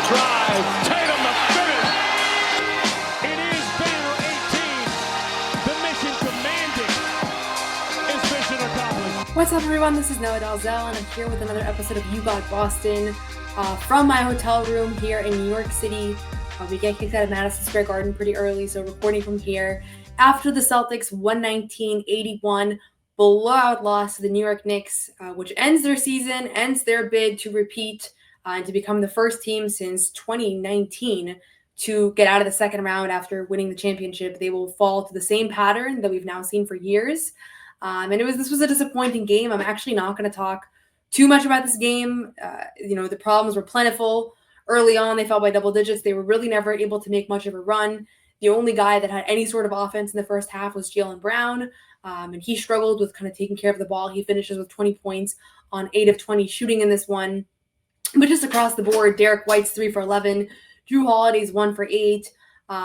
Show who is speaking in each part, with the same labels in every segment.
Speaker 1: drive. Tatum the finish. It is banner 18. The mission commanded is mission accomplished.
Speaker 2: What's up, everyone? This is Noa Dalzell, and I'm here with another episode of You Got Boston from my hotel room here in New York City. We get kicked out of Madison Square Garden pretty early, so recording from here after the Celtics 119-81 blowout loss to the New York Knicks, which ends their season, ends their bid to repeat and to become the first team since 2019 to get out of the second round after winning the championship. They will fall to the same pattern that we've now seen for years. And this was a disappointing game. I'm actually not going to talk too much about this game. The problems were plentiful. Early on, they fell by double digits. They were really never able to make much of a run. The only guy that had any sort of offense in the first half was Jaylen Brown, and he struggled with kind of taking care of the ball. He finishes with 20 points on 8 of 20 shooting in this one. But just across the board, Derrick White's 3 for 11, Jrue Holiday's 1 for 8.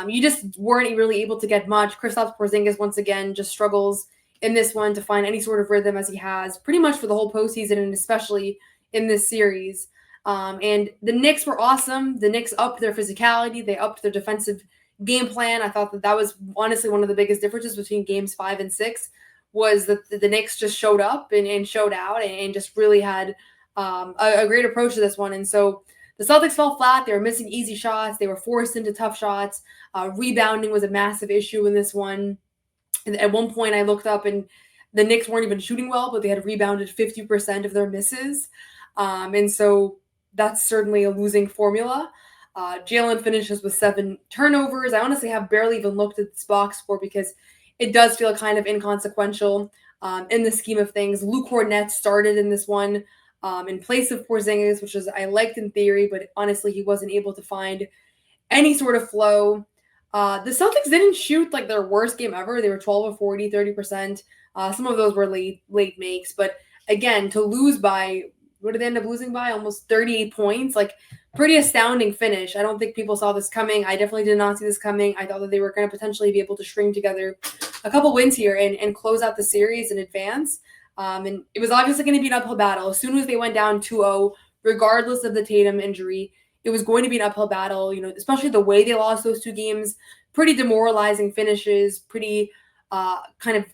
Speaker 2: You just weren't really able to get much. Kristaps Porzingis, once again, just struggles in this one to find any sort of rhythm as he has pretty much for the whole postseason and especially in this series. And the Knicks were awesome. The Knicks upped their physicality. They upped their defensive game plan. I thought that was honestly one of the biggest differences between games 5 and 6 was that the Knicks just showed up and showed out and just really had a great approach to this one. And so the Celtics fell flat. They were missing easy shots. They were forced into tough shots. Rebounding was a massive issue in this one. And at one point I looked up and the Knicks weren't even shooting well, but they had rebounded 50% of their misses. And so that's certainly a losing formula. Jaylen finishes with 7 turnovers. I honestly have barely even looked at this box score because it does feel kind of inconsequential in the scheme of things. Luke Kornet started in this one in place of Porzingis, which I liked in theory, but honestly, he wasn't able to find any sort of flow. The Celtics didn't shoot like their worst game ever. They were 12 of 40, 30%. Some of those were late makes. But again, to lose by, what did they end up losing by? Almost 38 points. Like, pretty astounding finish. I don't think people saw this coming. I definitely did not see this coming. I thought that they were going to potentially be able to string together a couple wins here and close out the series in advance. And it was obviously going to be an uphill battle. As soon as they went down 2-0, regardless of the Tatum injury, it was going to be an uphill battle, especially the way they lost those 2 games. Pretty demoralizing finishes, pretty kind of,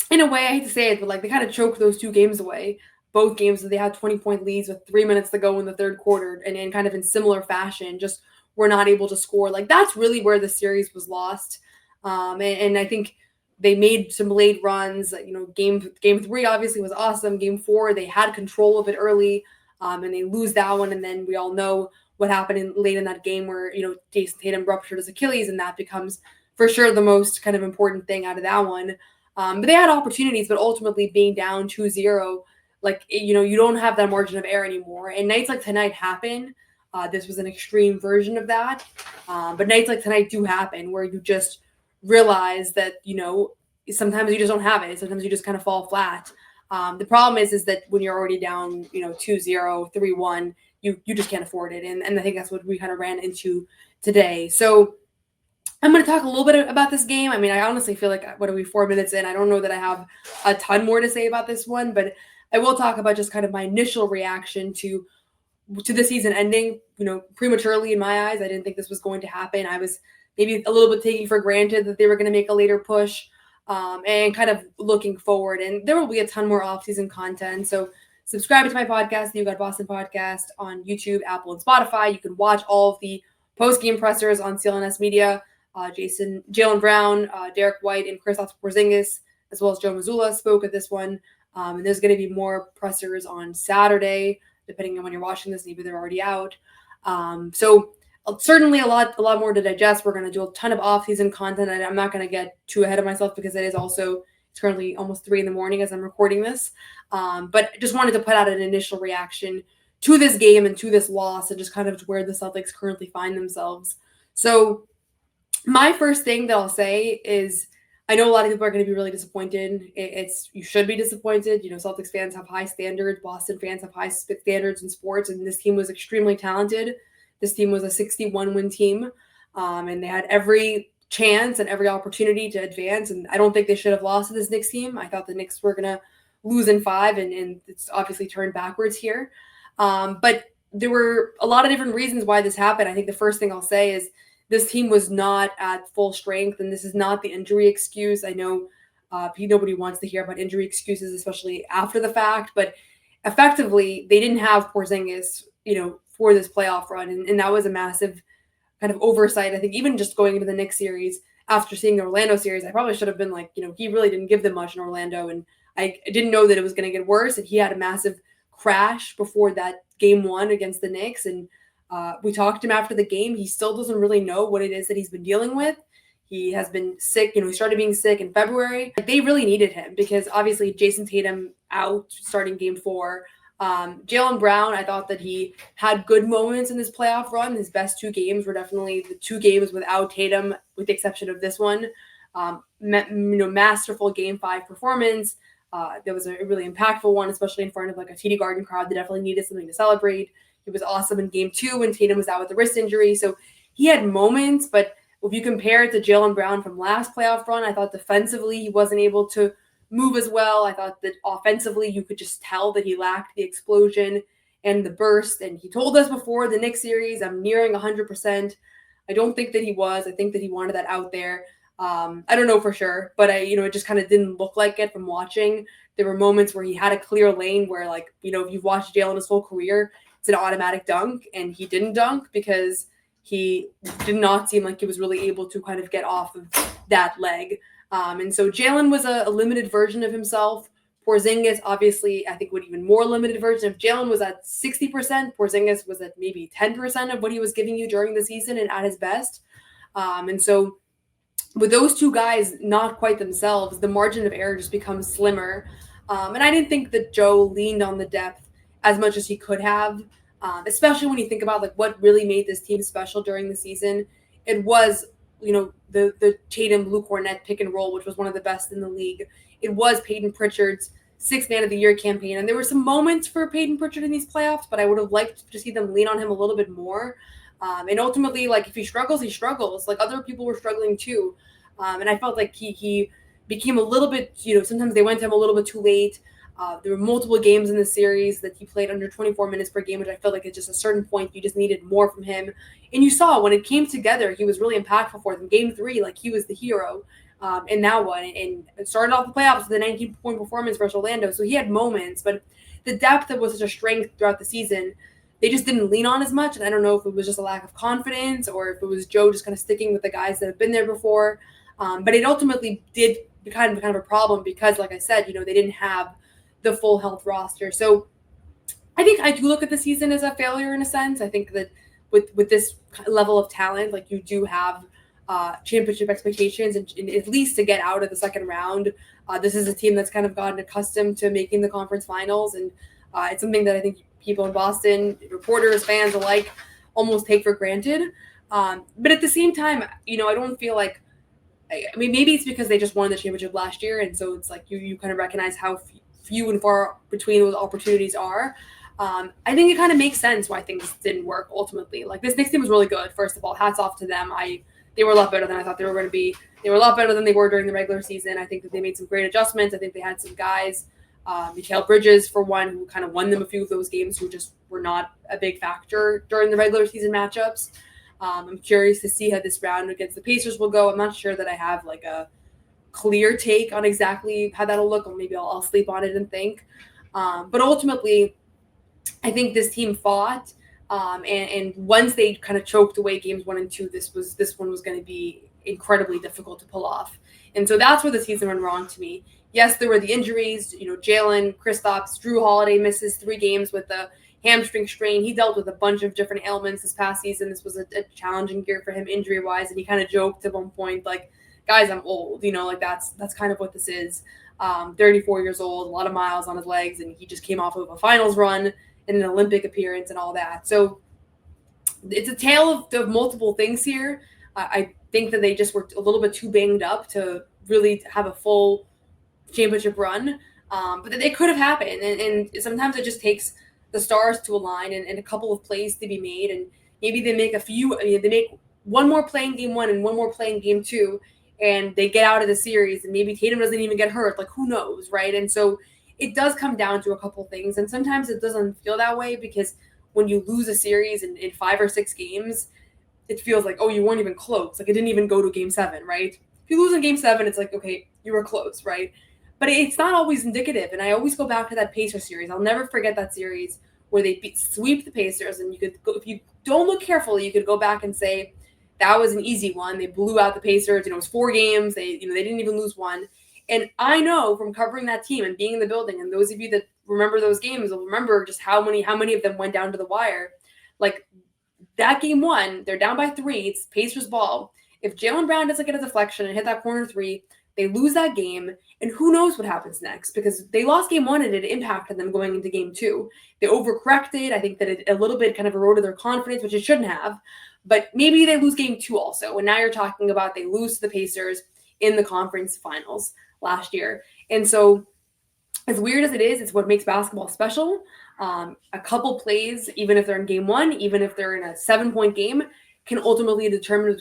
Speaker 2: in a way, I hate to say it, but like they kind of choked those 2 games away. Both games that they had 20-point leads with 3 minutes to go in the third quarter and kind of in similar fashion, just were not able to score. Like, that's really where the series was lost. And I think they made some late runs. Game 3 obviously was awesome. Game 4, they had control of it early, and they lose that one. And then we all know what happened late in that game where, Jason Tatum ruptured his Achilles, and that becomes for sure the most kind of important thing out of that one. But they had opportunities, but ultimately being down 2-0, you don't have that margin of error anymore. And nights like tonight happen. This was an extreme version of that. But nights like tonight do happen where you just realize that, sometimes you just don't have it. Sometimes you just kind of fall flat. The problem is that when you're already down, 2-0, 3-1, you just can't afford it. And I think that's what we kind of ran into today. So I'm going to talk a little bit about this game. I mean, I honestly feel like, what are we, 4 minutes in? I don't know that I have a ton more to say about this one, but I will talk about just kind of my initial reaction to the season ending, prematurely in my eyes. I didn't think this was going to happen. I was maybe a little bit taking for granted that they were going to make a later push and kind of looking forward. And there will be a ton more off-season content. So subscribe to my podcast, the You Got Boston podcast on YouTube, Apple, and Spotify. You can watch all of the post-game pressers on CLNS Media. Jaylen Brown, Derrick White, and Kristaps Porzingis, as well as Joe Mazzulla spoke at this one. And there's going to be more pressers on Saturday, depending on when you're watching this. Maybe they're already out. So certainly a lot more to digest. We're going to do a ton of off-season content. I'm not going to get too ahead of myself because it's currently almost 3 a.m. as I'm recording this. But just wanted to put out an initial reaction to this game and to this loss and just kind of where the Celtics currently find themselves. So my first thing that I'll say is, I know a lot of people are going to be really disappointed. You should be disappointed. Celtics fans have high standards. Boston fans have high standards in sports, and this team was extremely talented. This team was a 61-win team, and they had every chance and every opportunity to advance, and I don't think they should have lost to this Knicks team. I thought the Knicks were going to lose in 5, and it's obviously turned backwards here. But there were a lot of different reasons why this happened. I think the first thing I'll say is this team was not at full strength, and this is not the injury excuse. I know nobody wants to hear about injury excuses, especially after the fact, but effectively, they didn't have Porzingis, for this playoff run, and that was a massive kind of oversight. I think even just going into the Knicks series, after seeing the Orlando series, I probably should have been like, he really didn't give them much in Orlando, and I didn't know that it was going to get worse, and he had a massive crash before that game one against the Knicks, and we talked to him after the game. He still doesn't really know what it is that he's been dealing with. He has been sick. He started being sick in February. They really needed him because obviously Jason Tatum out starting game 4. Jaylen Brown, I thought that he had good moments in this playoff run. His best 2 games were definitely the 2 games without Tatum, with the exception of this one. Masterful game 5 performance. There was a really impactful one, especially in front of like a TD Garden crowd that definitely needed something to celebrate. He was awesome in game 2 when Tatum was out with a wrist injury. So he had moments, but if you compare it to Jaylen Brown from last playoff run, I thought defensively he wasn't able to move as well. I thought that offensively you could just tell that he lacked the explosion and the burst. And he told us before the Knicks series, I'm nearing 100%. I don't think that he was. I think that he wanted that out there. I don't know for sure, but it just kind of didn't look like it from watching. There were moments where he had a clear lane where, like, if you've watched Jaylen his whole career, it's an automatic dunk, and he didn't dunk because he did not seem like he was really able to kind of get off of that leg. And so Jaylen was a limited version of himself. Porzingis, obviously, I think, an even more limited version. If Jaylen was at 60%, Porzingis was at maybe 10% of what he was giving you during the season and at his best. And so with those 2 guys not quite themselves, the margin of error just becomes slimmer. And I didn't think that Joe leaned on the depth as much as he could have, especially when you think about like what really made this team special during the season. It was, the Tatum Blue Cornet pick and roll, which was one of the best in the league. It was Peyton Pritchard's 6th Man of the Year campaign. And there were some moments for Peyton Pritchard in these playoffs, but I would have liked to see them lean on him a little bit more. And ultimately, like, if he struggles, he struggles. Like, other people were struggling too. And I felt like he became a little bit, sometimes they went to him a little bit too late. There were multiple games in the series that he played under 24 minutes per game, which I felt like at just a certain point, you just needed more from him. And you saw when it came together, he was really impactful for them. Game 3, like, he was the hero in that one. And it started off the playoffs with a 19-point performance versus Orlando. So he had moments, but the depth that was such a strength throughout the season, they just didn't lean on as much. And I don't know if it was just a lack of confidence or if it was Joe just kind of sticking with the guys that have been there before. But it ultimately did become kind of a problem because, like I said, they didn't have the full health roster. So I think I do look at the season as a failure in a sense. I think that with this level of talent, like, you do have championship expectations and at least to get out of the second round. This is a team that's kind of gotten accustomed to making the conference finals. And it's something that I think people in Boston, reporters, fans alike, almost take for granted. But at the same time, I don't feel like, maybe it's because they just won the championship last year. And so it's like you kind of recognize how few and far between those opportunities are. I think it kind of makes sense why things didn't work ultimately. Like, this Knicks team was really good. First of all, hats off to them. They were a lot better than I thought they were going to be. They were a lot better than they were during the regular season. I think that they made some great adjustments. I think they had some guys, Mikal Bridges, for one, who kind of won them a few of those games, who just were not a big factor during the regular season matchups. I'm curious to see how this round against the Pacers will go. I'm not sure that I have like a clear take on exactly how that'll look, or maybe I'll sleep on it and think. But ultimately, I think this team fought, and once they kind of choked away games 1 and 2, this one was going to be incredibly difficult to pull off. And so that's where the season went wrong to me. Yes, there were the injuries. Jaylen, Kristaps, Drew Holiday misses 3 games with the hamstring strain. He dealt with a bunch of different ailments this past season. This was a challenging year for him injury-wise, and he kind of joked at one point, like, guys, I'm old, like that's kind of what this is. 34 years old, a lot of miles on his legs, and he just came off of a finals run and an Olympic appearance and all that. So it's a tale of multiple things here. I think that they just were a little bit too banged up to really have a full championship run, but they could have happened. And sometimes it just takes the stars to align and a couple of plays to be made, and maybe they make they make one more play in game 1 and one more play in game 2, and they get out of the series, and maybe Tatum doesn't even get hurt. Like, who knows, right? And so it does come down to a couple things, and sometimes it doesn't feel that way because when you lose a series in 5 or 6 games, it feels like, oh, you weren't even close. Like, it didn't even go to game 7, right? If you lose in game 7, it's like, okay, you were close, right? But it's not always indicative. And I always go back to that Pacers series. I'll never forget that series where they sweep the Pacers. And you could go, if you don't look carefully, you could go back and say that was an easy one. They blew out the Pacers. It was 4 games. They didn't even lose one. And I know from covering that team and being in the building, and those of you that remember those games will remember just how many of them went down to the wire. Like, that game 1, they're down by 3. It's Pacers ball. If Jaylen Brown doesn't get a deflection and hit that corner 3, they lose that game, and who knows what happens next, because they lost game 1 and it impacted them going into game 2. They overcorrected. I think that it a little bit kind of eroded their confidence, which it shouldn't have. But maybe they lose game 2 also. And now you're talking about they lose to the Pacers in the conference finals last year. And so, as weird as it is, it's what makes basketball special. A couple plays, even if they're in game 1, even if they're in a 7-point game, can ultimately determine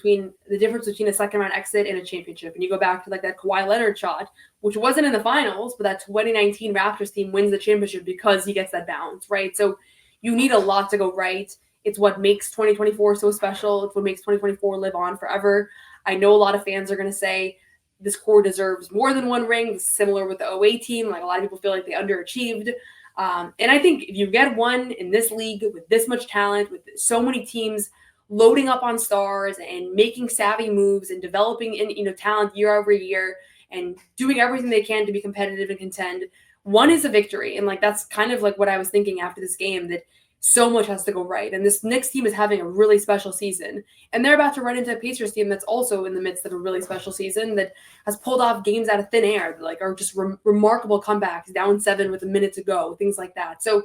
Speaker 2: the difference between a second round exit and a championship. And you go back to like that Kawhi Leonard shot, which wasn't in the finals, but that 2019 Raptors team wins the championship because he gets that bounce, right? So you need a lot to go right. It's what makes 2024 so special. It's what makes 2024 live on forever. I know a lot of fans are going to say this core deserves more than 1 ring. It's similar with the 08 team. Like, a lot of people feel like they underachieved. And I think if you get one in this league with this much talent, with so many teams loading up on stars and making savvy moves and developing talent year over year and doing everything they can to be competitive and contend, one is a victory. And like, that's kind of like what I was thinking after this game, that so much has to go right. And this Knicks team is having a really special season. And they're about to run into a Pacers team that's also in the midst of a really special season, that has pulled off games out of thin air, that like are just remarkable comebacks, down 7 with a minute to go, things like that. So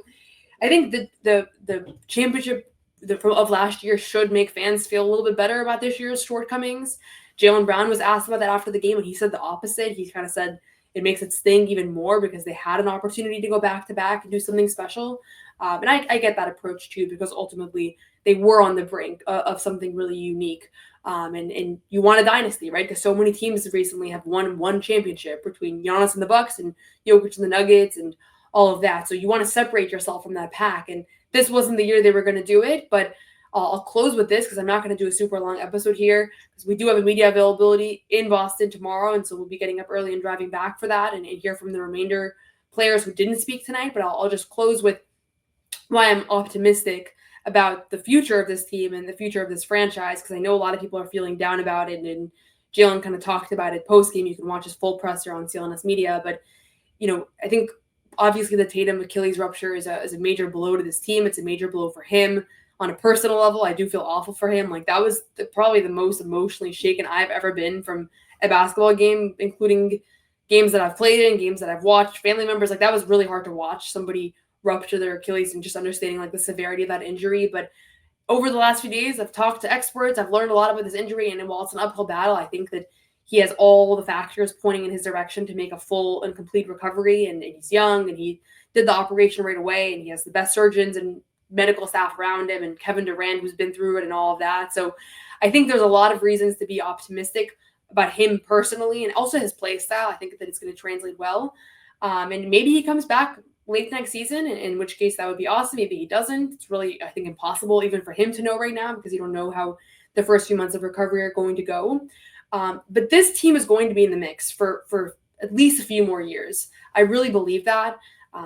Speaker 2: I think the championship of last year should make fans feel a little bit better about this year's shortcomings. Jaylen Brown was asked about that after the game, and he said the opposite. He kind of said it makes it sting even more because they had an opportunity to go back-to-back and do something special. And I get that approach too, because ultimately they were on the brink of something really unique. And you want a dynasty, right? Because so many teams recently have won one championship, between Giannis and the Bucks and Jokic and the Nuggets and all of that. So you want to separate yourself from that pack. And this wasn't the year they were going to do it, but I'll close with this because I'm not going to do a super long episode here, because we do have a media availability in Boston tomorrow. And so we'll be getting up early and driving back for that and hear from the remainder players who didn't speak tonight. But I'll just close with why I'm optimistic about the future of this team and the future of this franchise, because I know a lot of people are feeling down about it. And Jaylen kind of talked about it post-game. You can watch his full presser on CLNS Media. But, I think obviously the Tatum Achilles rupture is a major blow to this team. It's a major blow for him. On a personal level, I do feel awful for him. Like, that was probably the most emotionally shaken I've ever been from a basketball game, including games that I've played in, games that I've watched, family members. Like, that was really hard to watch somebody rupture their Achilles and just understanding like the severity of that injury. But over the last few days, I've talked to experts. I've learned a lot about this injury. And while it's an uphill battle, I think that he has all the factors pointing in his direction to make a full and complete recovery. And he's young, and he did the operation right away. And he has the best surgeons and medical staff around him, and Kevin Durant, who's been through it and all of that. So I think there's a lot of reasons to be optimistic about him personally, and also his play style. I think that it's going to translate well. And maybe he comes back late next season, in which case that would be awesome. Maybe he doesn't. It's really, I think, impossible even for him to know right now, because you don't know how the first few months of recovery are going to go. But this team is going to be in the mix for at least a few more years. I really believe that.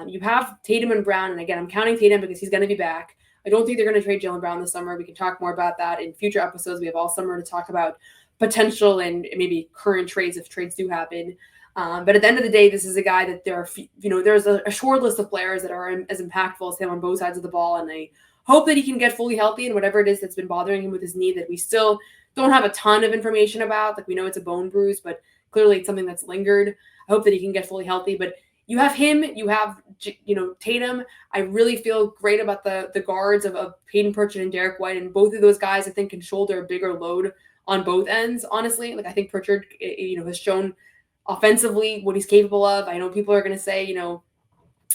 Speaker 2: You have Tatum and Brown, and again, I'm counting Tatum because he's going to be back. I don't think they're going to trade Jaylen Brown this summer. We can talk more about that in future episodes. We have all summer to talk about potential and maybe current trades if trades do happen. But at the end of the day, this is a guy that there's a short list of players that are as impactful as him on both sides of the ball. And I hope that he can get fully healthy, and whatever it is that's been bothering him with his knee that we still don't have a ton of information about. Like, we know it's a bone bruise, but clearly it's something that's lingered. I hope that he can get fully healthy. But you have him, you have, Tatum. I really feel great about the guards of Peyton Pritchard and Derrick White. And both of those guys, I think, can shoulder a bigger load on both ends, honestly. Like, I think Pritchard, has shown offensively what he's capable of. I know people are going to say,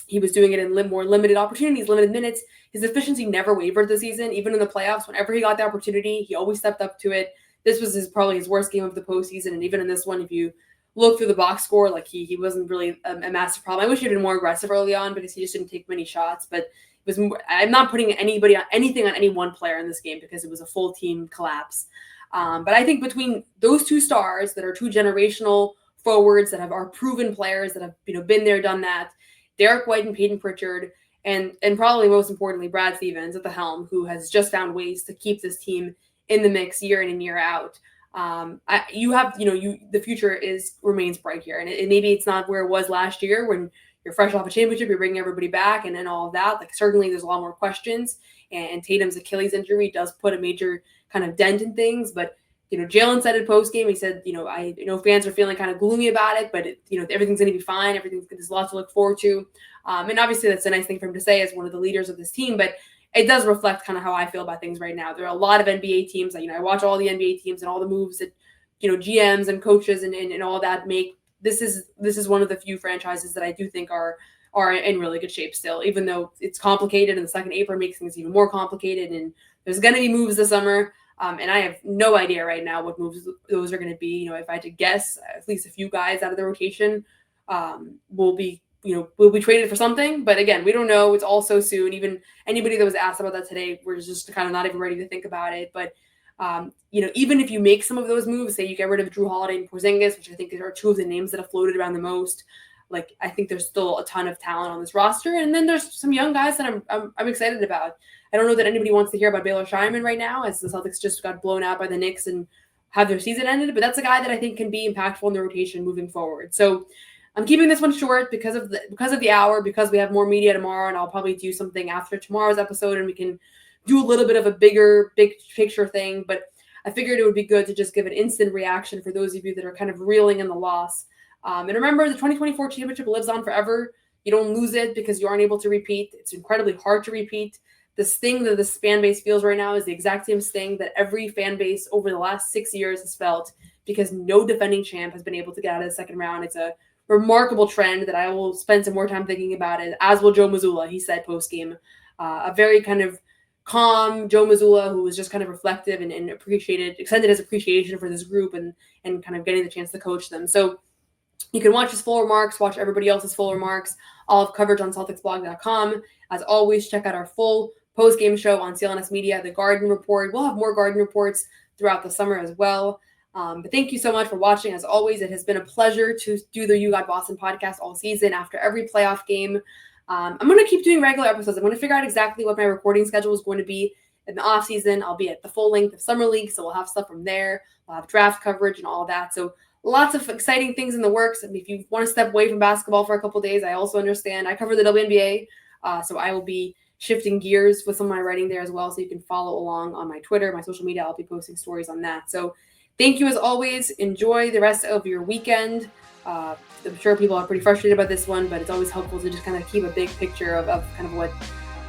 Speaker 2: he was doing it in more limited opportunities, limited minutes. His efficiency never wavered this season, even in the playoffs. Whenever he got the opportunity, he always stepped up to it. This was probably his worst game of the postseason. And even in this one, if you look through the box score, like he wasn't really a massive problem. I wish he had been more aggressive early on because he just didn't take many shots. But I'm not putting anything on any one player in this game because it was a full team collapse. But I think between those two stars that are two generational forwards that are proven players that have been there, done that, Derrick White and Peyton Pritchard, and probably most importantly Brad Stevens at the helm, who has just found ways to keep this team in the mix year in and year out. The future remains bright here, and maybe it's not where it was last year when you're fresh off a championship, you're bringing everybody back, and all of that. Like, certainly there's a lot more questions, and Tatum's Achilles injury does put a major kind of dent in things. But Jaylen said in postgame, he said, I know fans are feeling kind of gloomy about it, but everything's going to be fine. There's a lot to look forward to, and obviously that's a nice thing for him to say as one of the leaders of this team. But it does reflect kind of how I feel about things right now. There are a lot of NBA teams. I watch all the NBA teams and all the moves that GMs and coaches and all that make. This is one of the few franchises that I do think are in really good shape still, even though it's complicated and the second April makes things even more complicated. And there's going to be moves this summer. And I have no idea right now what moves those are going to be. If I had to guess, at least a few guys out of the rotation will be traded for something. But again, we don't know. It's all so soon. Even anybody that was asked about that today, we're just kind of not even ready to think about it. But even if you make some of those moves, say you get rid of Drew Holiday and Porzingis, which I think are two of the names that have floated around the most, like, I think there's still a ton of talent on this roster. And then there's some young guys that I'm excited about. I don't know that anybody wants to hear about Baylor Scheinman right now, as the Celtics just got blown out by the Knicks and have their season ended. But that's a guy that I think can be impactful in the rotation moving forward. So I'm keeping this one short because of the hour, because we have more media tomorrow, and I'll probably do something after tomorrow's episode, and we can do a little bit of a big picture thing. But I figured it would be good to just give an instant reaction for those of you that are kind of reeling in the loss. And remember, the 2024 championship lives on forever. You don't lose it because you aren't able to repeat. It's incredibly hard to repeat. The sting that this fan base feels right now is the exact same sting that every fan base over the last 6 years has felt, because no defending champ has been able to get out of the second round. It's a remarkable trend that I will spend some more time thinking about it, as will Joe Mazzulla. He said post-game, a very kind of calm Joe Mazzulla, who was just kind of reflective and extended his appreciation for this group and kind of getting the chance to coach them. So you can watch his full remarks, watch everybody else's full remarks. I'll have coverage on CelticsBlog.com. As always, check out our full post-game show on CLNS Media, the Garden Report. We'll have more Garden Reports throughout the summer as well. But thank you so much for watching. As always, it has been a pleasure to do the You Got Boston podcast all season after every playoff game. I'm going to keep doing regular episodes. I'm going to figure out exactly what my recording schedule is going to be in the off season. I'll be at the full length of Summer League, so we'll have stuff from there. We'll have draft coverage and all of that. So lots of exciting things in the works. And if you want to step away from basketball for a couple of days, I also understand. I cover the WNBA, so I will be shifting gears with some of my writing there as well. So you can follow along on my Twitter, my social media. I'll be posting stories on that. So thank you as always. Enjoy the rest of your weekend. I'm sure people are pretty frustrated about this one, but it's always helpful to just kind of keep a big picture of kind of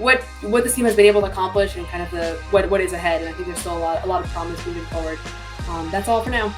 Speaker 2: what this team has been able to accomplish and kind of what is ahead. And I think there's still a lot of promise moving forward. That's all for now.